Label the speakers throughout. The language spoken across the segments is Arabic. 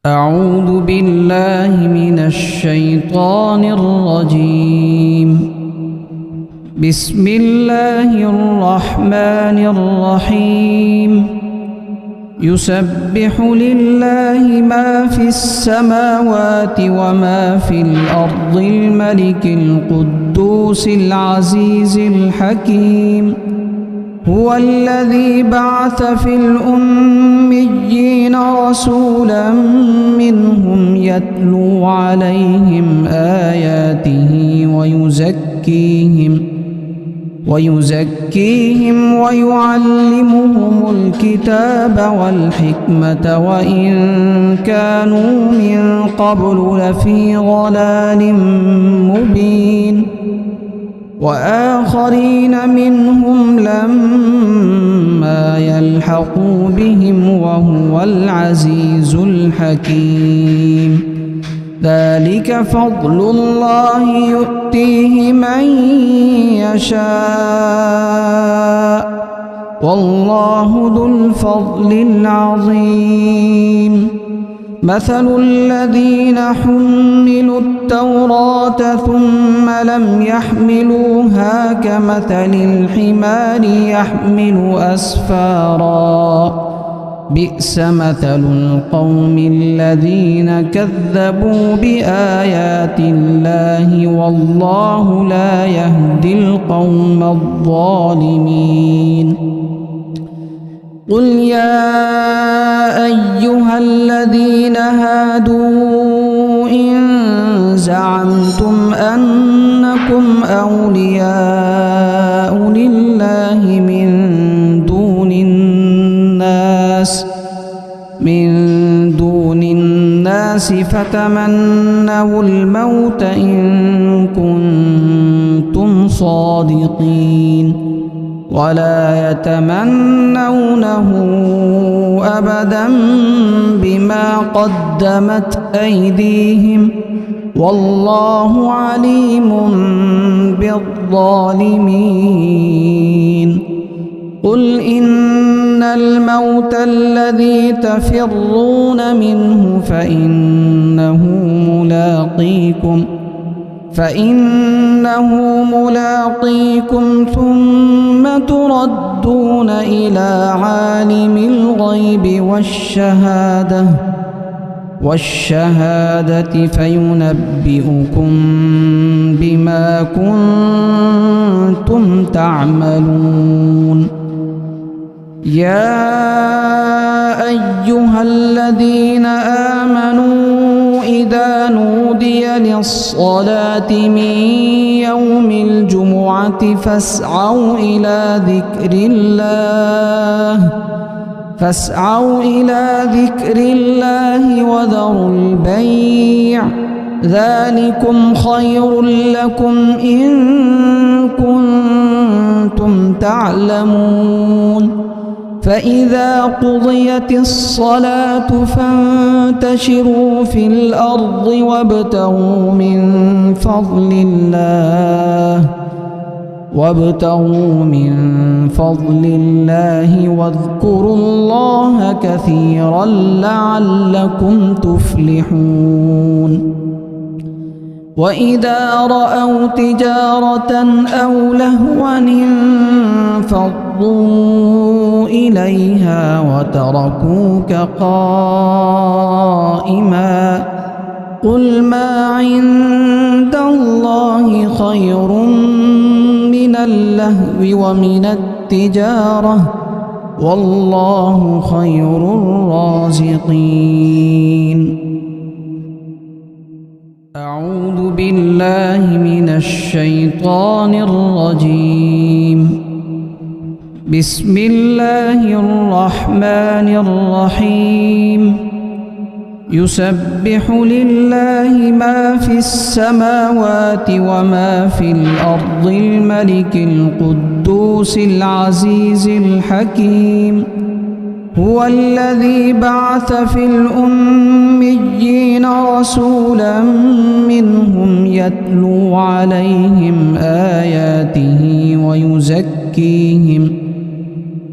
Speaker 1: أعوذ بالله من الشيطان الرجيم. بسم الله الرحمن الرحيم. يسبح لله ما في السماوات وما في الأرض الملك القدوس العزيز الحكيم. هو الذي بعث في الأميين رسولا منهم يتلو عليهم آياته ويزكيهم ويعلمهم الكتاب والحكمة وإن كانوا من قبل لفي ضلال مبين. وآخرين منهم لما يلحقوا بهم وهو العزيز الحكيم. ذلك فضل الله يؤتيه من يشاء والله ذو الفضل العظيم. مثل الذين حملوا التوراة ثم لم يحملوها كمثل الحمار يحمل أسفارا بئس مثل القوم الذين كذبوا بآيات الله والله لا يهدي القوم الظالمين. قل يا أيها الذين هادوا إن زعمتم أنكم أولياء لله من دون الناس فتمنوا الموت إن كنتم صادقين ولا يتمنونه أبدا بما قدمت أيديهم والله عليم بالظالمين. قل إن الموت الذي تفرون منه فإنه ملاقيكم ثم تردون إلى عالم الغيب والشهادة فينبئكم بما كنتم تعملون. يا أيها الذين آمنوا إذا نودي للصلاة من يوم الجمعة فاسعوا إلى ذكر الله وذروا البيع ذلكم خير لكم إن كنتم تعلمون. فإذا قضيت الصلاة فانتشروا في الأرض وابتغوا من فضل الله واذكروا الله كثيرا لعلكم تفلحون. وإذا رأوا تجارة أو لهوا انفضوا إليها وتركوك قائما قل ما عند الله خير من اللهو ومن التجارة والله خير الرازقين. أعوذ بالله من الشيطان الرجيم. بسم الله الرحمن الرحيم. يسبح لله ما في السماوات وما في الأرض الملك القدوس العزيز الحكيم. هو الذي بعث في الأميين رسولا منهم يتلو عليهم آياته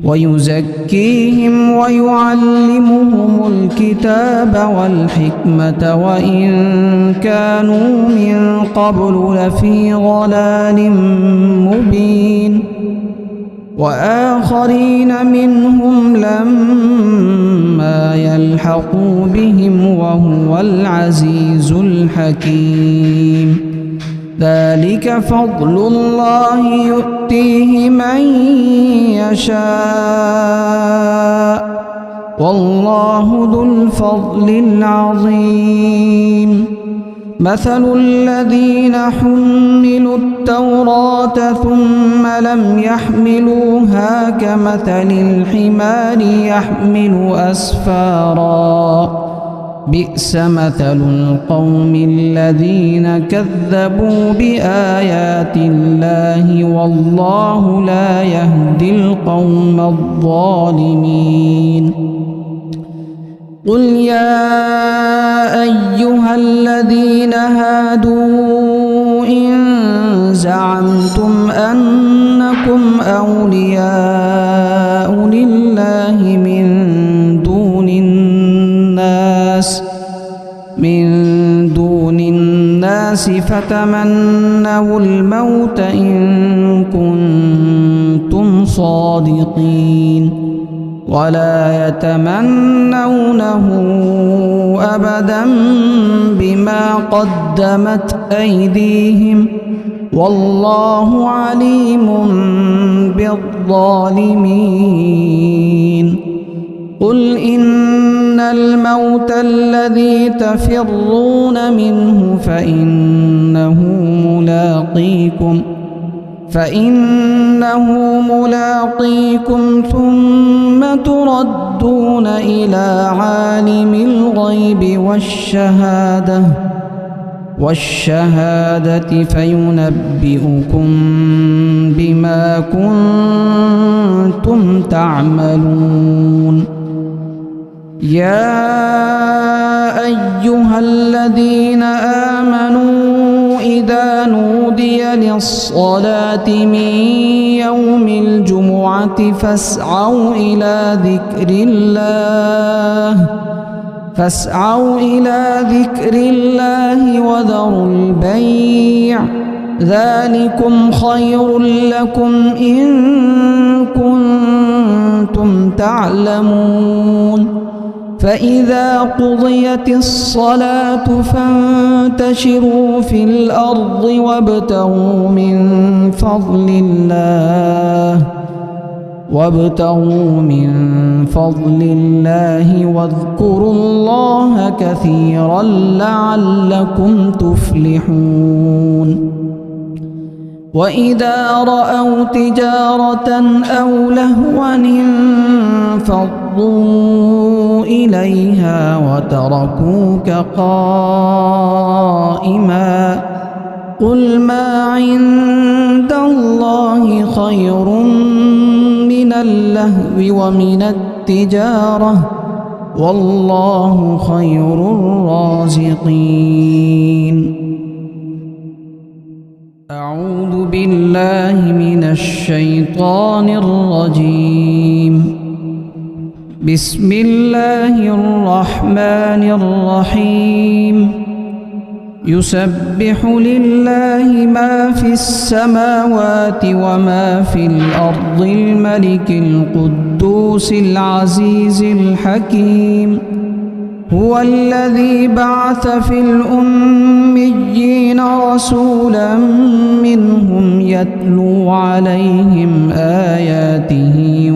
Speaker 1: ويزكيهم ويعلمهم الكتاب والحكمة وإن كانوا من قبل لفي ضلال مبين وآخرين منهم لما يلحقوا بهم وهو العزيز الحكيم ذلك فضل الله يؤتيه من يشاء والله ذو الفضل العظيم مثل الذين حملوا التوراة ثم لم يحملوها كمثل الحمار يحمل أسفارا بئس مثل القوم الذين كذبوا بآيات الله والله لا يهدي القوم الظالمين قل يا أيها الذين هادوا إن زعمتم أنكم أولياء لله من دون الناس فتمنوا الموت إن كنتم صادقين ولا يتمنونه أبدا بما قدمت أيديهم والله عليم بالظالمين قل إن الموت الذي تفرون منه فإنه ملاقيكم ثم تردون إلى عالم الغيب والشهادة فينبئكم بما كنتم تعملون يا أيها الذين آمنوا إذا نودي للصلاة من يوم الجمعة فاسعوا إلى ذكر الله وذروا البيع ذلكم خير لكم إن كنتم تعلمون فإذا قضيت الصلاة فانتشروا في الأرض وابتغوا من فضل الله واذكروا الله كثيرا لعلكم تفلحون وإذا رأوا تجارة أو لهوا انفضوا إليها وتركوك قائما قل ما عند الله خير من اللهو ومن التجارة والله خير الرازقين أعوذ بالله من الشيطان الرجيم بسم الله الرحمن الرحيم يسبح لله ما في السماوات وما في الأرض الملك القدوس العزيز الحكيم هو الذي بعث في الأميين رسولا منهم يتلو عليهم آياته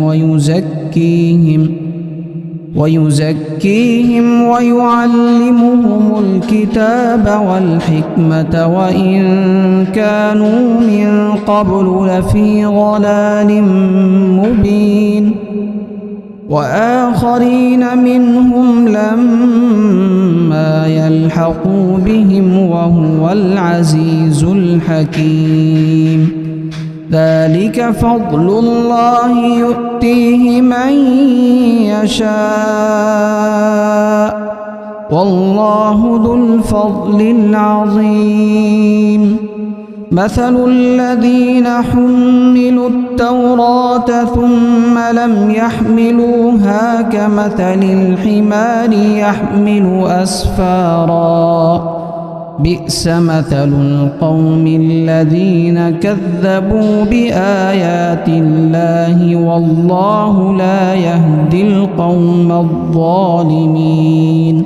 Speaker 1: ويزكيهم ويعلمهم الكتاب والحكمة وإن كانوا من قبل لفي ضلال مبين وآخرين منهم لما يلحقوا بهم وهو العزيز الحكيم ذلك فضل الله يؤتيه من يشاء والله ذو الفضل العظيم مثل الذين حملوا التوراة ثم لم يحملوها كمثل الحمار يحمل أسفارا بئس مثل القوم الذين كذبوا بآيات الله والله لا يهدي القوم الظالمين.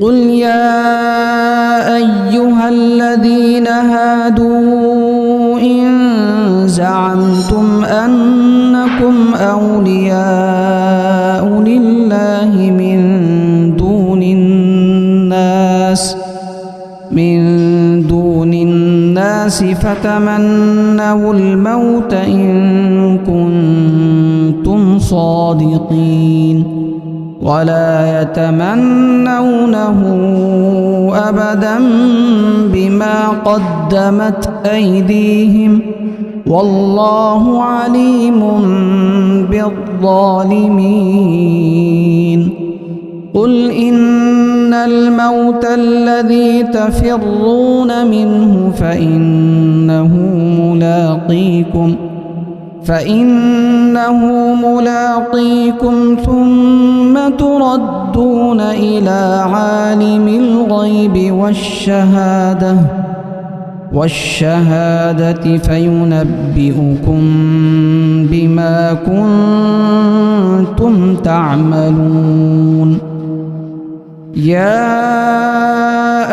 Speaker 1: قل يا أيها الذين هادوا إن زعمتم أنكم أولياء لله من دون الناس فتمنوا الموت إن كنتم صادقين ولا يتمنونه أبدا بما قدمت أيديهم والله عليم بالظالمين. قل إن الموت الذي تفرون منه فإنه ملاقيكم ثم تردون إلى عالم الغيب والشهادة فينبئكم بما كنتم تعملون. يا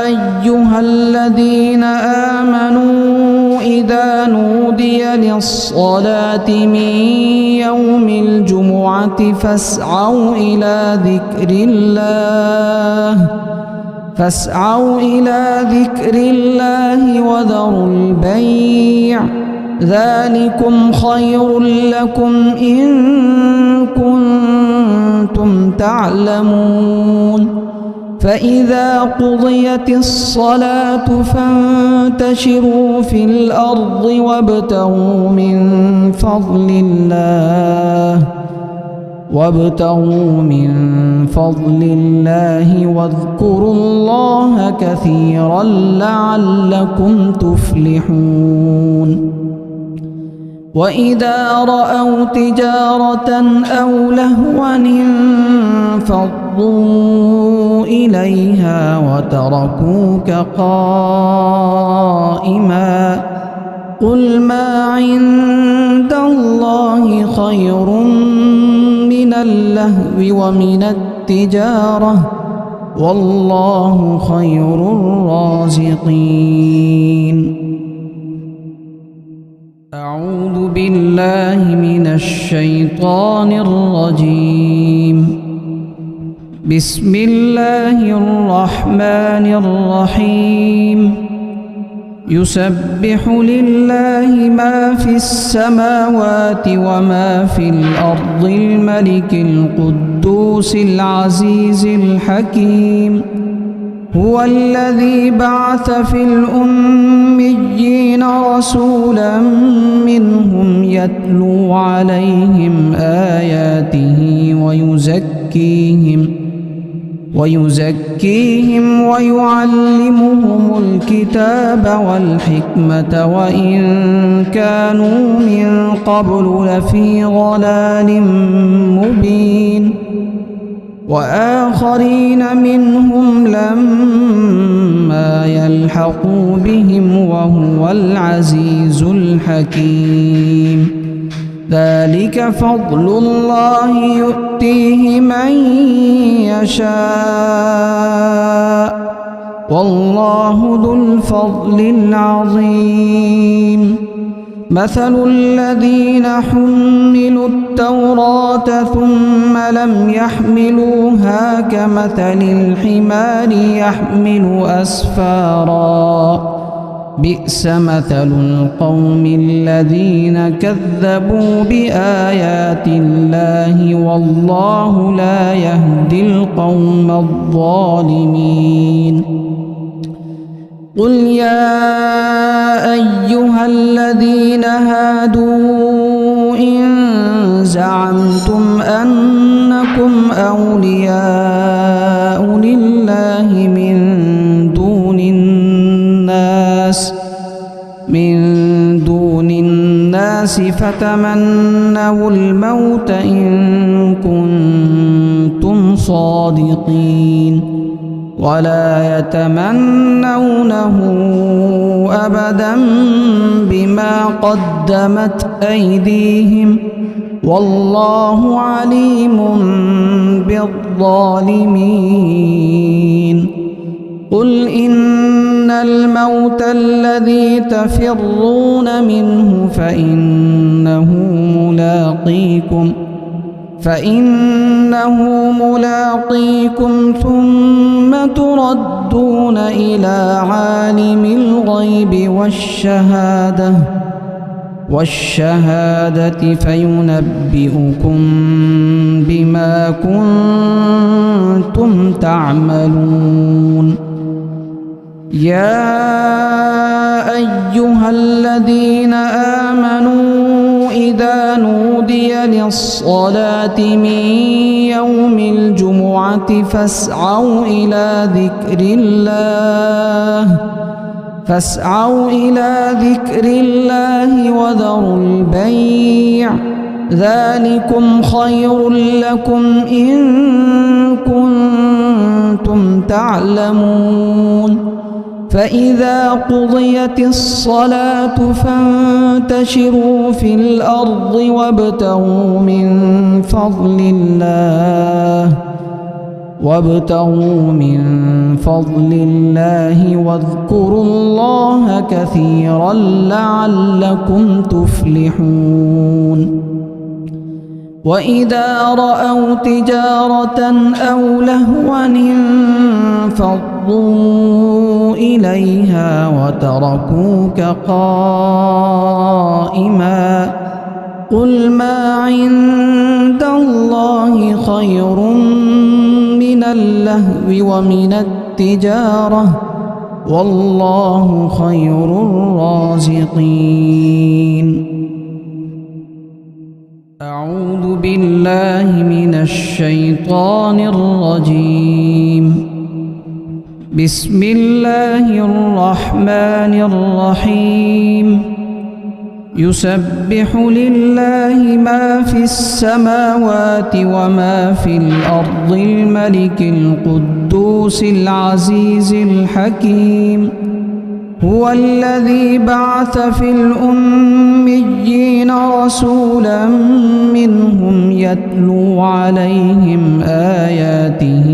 Speaker 1: أيها الذين آمنوا إذا نودي للصلاة من يوم الجمعة فاسعوا إلى ذكر الله وذروا البيع ذلكم خير لكم إن كنتم تعلمون. فإذا قضيت الصلاة فانتشروا في الأرض وابتغوا من فضل الله واذكروا الله كثيرا لعلكم تفلحون. وإذا رأوا تجارة أو لهوا انفضوا إليها وتركوك قائما قل ما عند الله خير من اللهو ومن التجارة والله خير الرازقين. أعوذ بالله من الشيطان الرجيم. بسم الله الرحمن الرحيم. يسبح لله ما في السماوات وما في الأرض الملك القدوس العزيز الحكيم. هو الذي بعث في الأميين رسولا منهم يتلو عليهم آياته ويزكيهم ويعلمهم الكتاب والحكمة وإن كانوا من قبل لفي ضلال مبين. وآخرين منهم لما يلحقوا بهم وهو العزيز الحكيم. ذلك فضل الله يؤتيه من يشاء والله ذو الفضل العظيم. مثل الذين حملوا التوراة ثم لم يحملوها كمثل الحمار يحمل أسفارا بئس مثل القوم الذين كذبوا بآيات الله والله لا يهدي القوم الظالمين. قل يا أيها الذين هادوا إن زعمتم أنكم أولياء لله من دون الناس الناس فتمنوا الموت إن كنتم صادقين ولا يتمنونه أبدا بما قدمت أيديهم والله عليم بالظالمين قل إن الموت الذي تفرون منه فإنه ملاقيكم ثم تردون إلى عالم الغيب والشهادة فينبئكم بما كنتم تعملون يا أيها الذين آمنوا إذا نودي للصلاة من يوم الجمعة فاسعوا إلى ذكر الله وذروا البيع ذلكم خير لكم إن كنتم تعلمون فإذا قضيت الصلاة فانتشروا في الأرض وابتغوا من فضل الله واذكروا الله كثيرا لعلكم تفلحون وإذا رأوا تجارة أو لهوا انفضوا إليها وتركوك قائما قل ما عند الله خير من اللهو ومن التجارة والله خير الرازقين أعوذ بالله من الشيطان الرجيم بسم الله الرحمن الرحيم يسبح لله ما في السماوات وما في الأرض الملك القدوس العزيز الحكيم هو الذي بعث في الأميين رسولا منهم يتلو عليهم آياته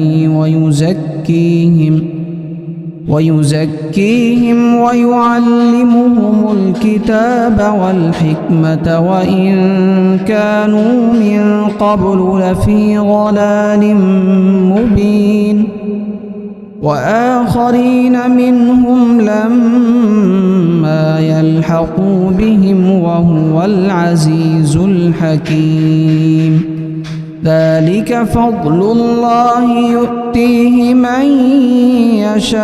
Speaker 1: ويزكيهم ويعلمهم الكتاب والحكمة وإن كانوا من قبل لفي ضلال مبين وآخرين منهم لما يلحقوا بهم وهو العزيز الحكيم ذلك فضل الله يؤتيه من يشاء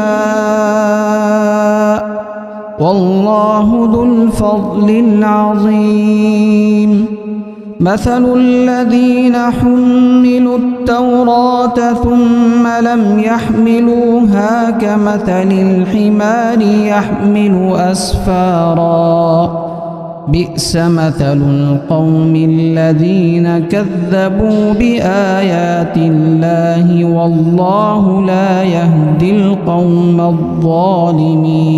Speaker 1: والله ذو الفضل العظيم مثل الذين حملوا التوراة ثم لم يحملوها كمثل الحمار يحمل أسفارا بئس مثل القوم الذين كذبوا بآيات الله والله لا يهدي القوم الظالمين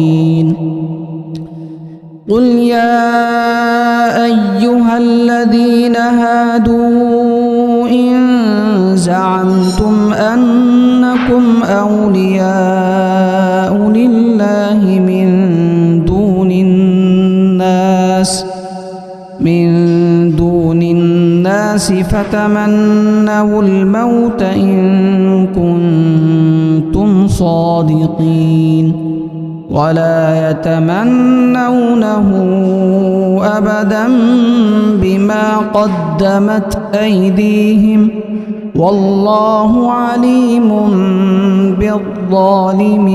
Speaker 1: قل يا أيها الذين هادوا إن زعمتم أنكم أولياء لله من دون الناس فتمنوا الموت إن كنتم صادقين ولا يتمنونه أبدا بما قدمت أيديهم والله عليم بالظالمين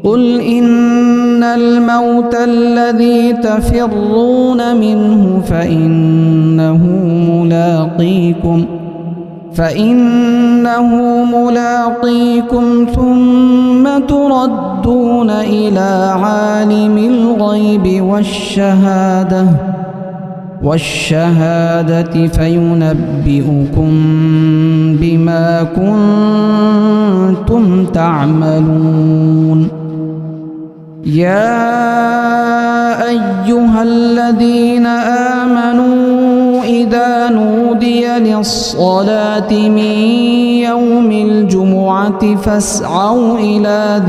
Speaker 1: قل إن الموت الذي تفرون منه فإنه فإنه ملاقيكم ثم تردون إلى عالم الغيب والشهادة فينبئكم بما كنتم تعملون. يا أيها الذين آمنوا إذا نودي للصلاة من يوم الجمعة فاسعوا إلى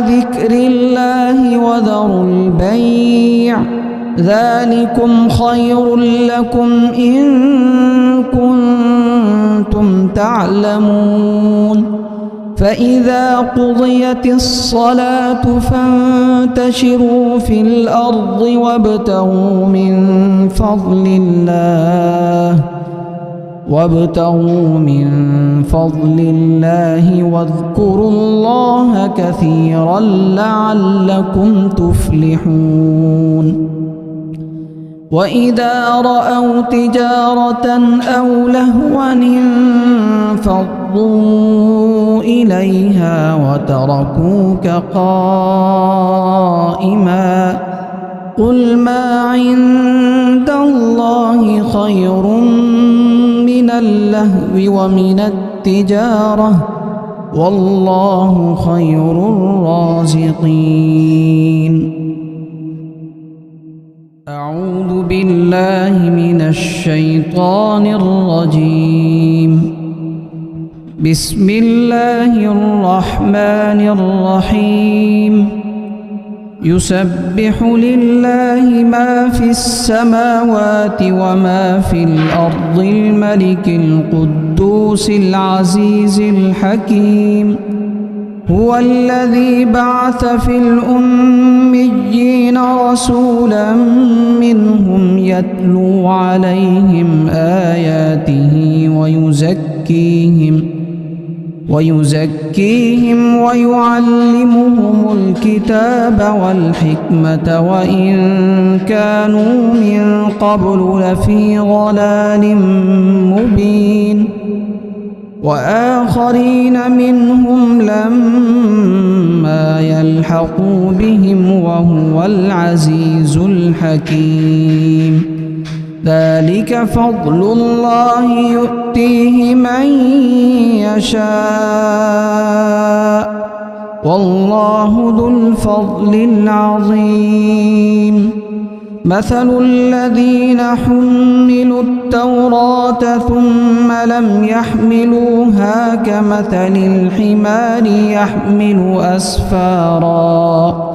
Speaker 1: ذكر الله وذروا البيع ذلكم خير لكم إن كنتم تعلمون. فإذا قضيت الصلاة فانتشروا في الأرض وابتغوا من فضل الله واذكروا الله كثيرا لعلكم تفلحون. وإذا رأوا تجارة أو لهوا انفضوا إليها وتركوك قائما قل ما عند الله خير من اللهو ومن التجارة والله خير الرازقين. أعوذ بالله من الشيطان الرجيم. بسم الله الرحمن الرحيم. يسبح لله ما في السماوات وما في الأرض الملك القدوس العزيز الحكيم. هو الذي بعث في الأميين رسولا منهم يتلو عليهم آياته ويزكيهم ويعلمهم الكتاب والحكمة وإن كانوا من قبل لفي ضلال مبين. وآخرين منهم لما يلحقوا بهم وهو العزيز الحكيم. ذلك فضل الله يؤتيه من يشاء والله ذو الفضل العظيم. مثل الذين حملوا التوراة ثم لم يحملوها كمثل الحمار يحمل أسفارا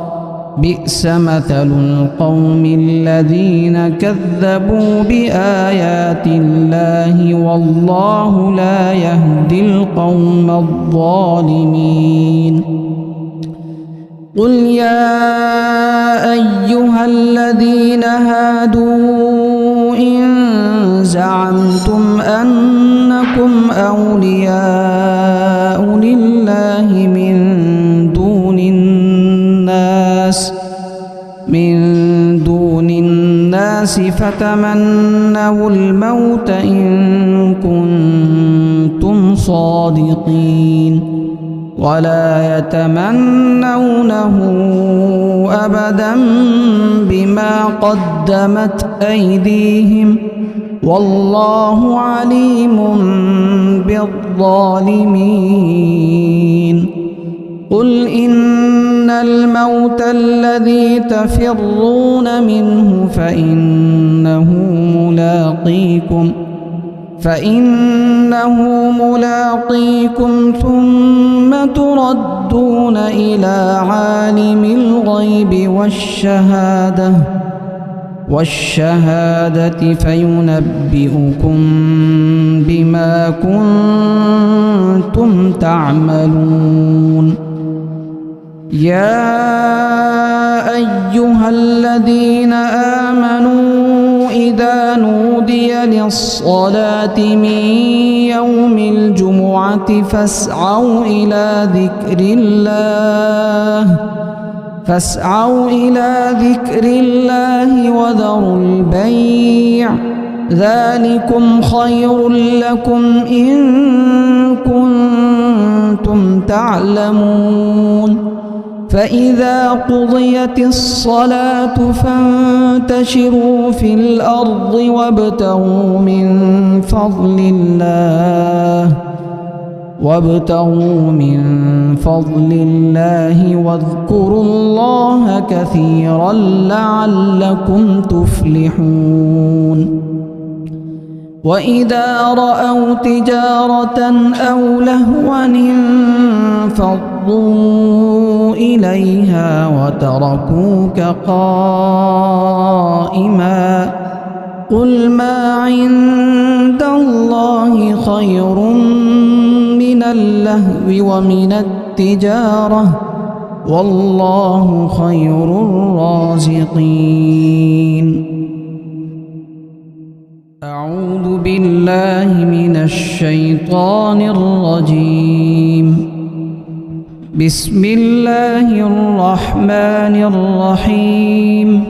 Speaker 1: بئس مثل القوم الذين كذبوا بآيات الله والله لا يهدي القوم الظالمين. قل يا أيها الذين هادوا إن زعمتم أنكم أولياء لله من دون الناس فتمنوا الموت إن كنتم صادقين ولا يتمنونه أبدا بما قدمت أيديهم والله عليم بالظالمين. قل إن الموت الذي تفرون منه فإنه ملاقيكم ثم تردون إلى عالم الغيب والشهادة فينبئكم بما كنتم تعملون. يا أيها الذين آمنوا إذا نودي للصلاة من يوم الجمعة فاسعوا فاسعوا إلى ذكر الله وذروا البيع ذلكم خير لكم إن كنتم تعلمون فإذا قضيت الصلاة فانتشروا في الأرض وابتغوا من فضل الله واذكروا الله كثيرا لعلكم تفلحون وإذا رأوا تجارة أو لهوا انفضوا إليها وتركوك قائما قل ما عند الله خير من اللهو ومن التجارة والله خير الرازقين. أعوذ بالله من الشيطان الرجيم. بسم الله الرحمن الرحيم.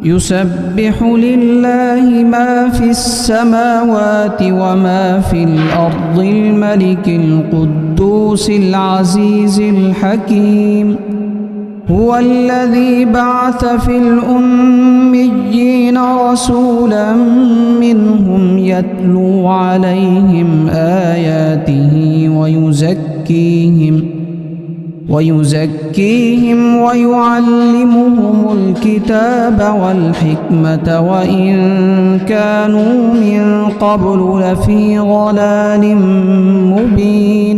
Speaker 1: يسبح لله ما في السماوات وما في الأرض الملك القدوس العزيز الحكيم هو الذي بعث في الأميين رسولا منهم يتلو عليهم آياته ويزكيهم ويعلمهم الكتاب والحكمة وإن كانوا من قبل لفي ضلال مبين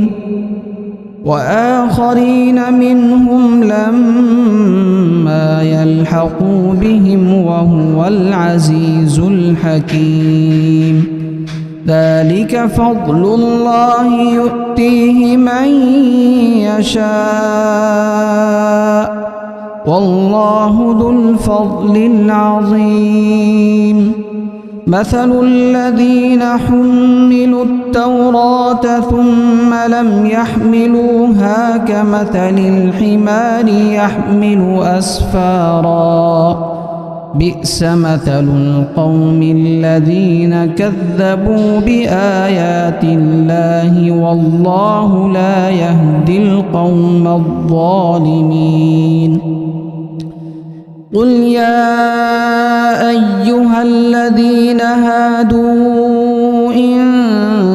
Speaker 1: وآخرين منهم لما يلحقوا بهم وهو العزيز الحكيم. ذلك فضل الله يؤتيه من يشاء والله ذو الفضل العظيم. مثل الذين حملوا التوراة ثم لم يحملوها كمثل الحمار يحمل أسفارا بئس مثل القوم الذين كذبوا بآيات الله والله لا يهدي القوم الظالمين. قل يا أيها الذين هادوا إن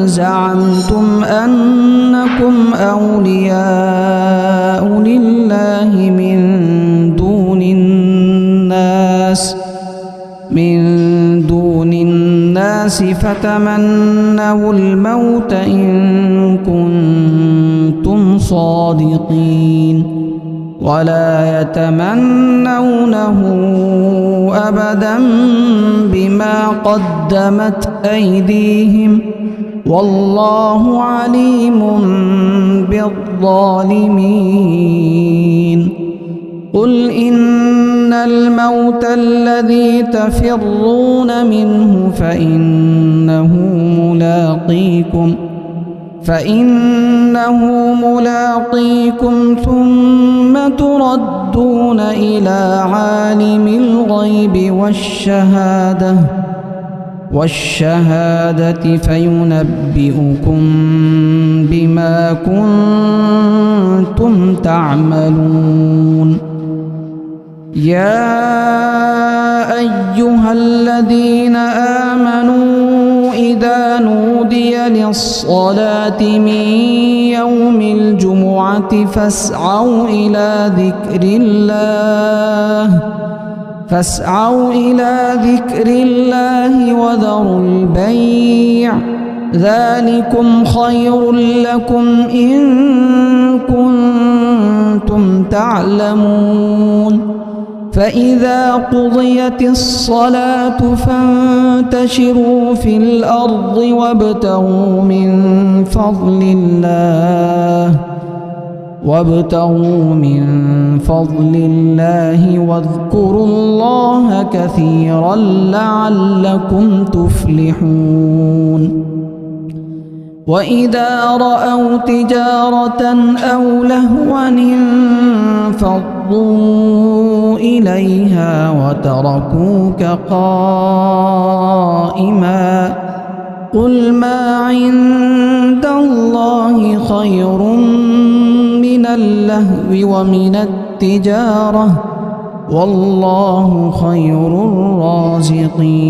Speaker 1: زعمتم أنكم أولياء لله من دون الناس فتمنوا الموت إن كنتم صادقين ولا يتمنونه أبدا بما قدمت أيديهم والله عليم بالظالمين. قل إن الموت الذي تفرون منه فإنه ملاقيكم ثم تردون إلى عالم الغيب والشهادة فينبئكم بما كنتم تعملون. يا أيها الذين آمنوا إذا نودي للصلاة من يوم الجمعة فاسعوا إلى ذكر الله وذروا البيع ذلكم خير لكم إن كنتم تعلمون. فإذا قضيت الصلاة فانتشروا في الأرض وابتغوا من فضل الله واذكروا الله كثيرا لعلكم تفلحون. وإذا رأوا تجارة أو لهوا انفضوا إليها وتركوك قائما قل ما عند الله خير من اللهو ومن التجارة والله خير الرازقين.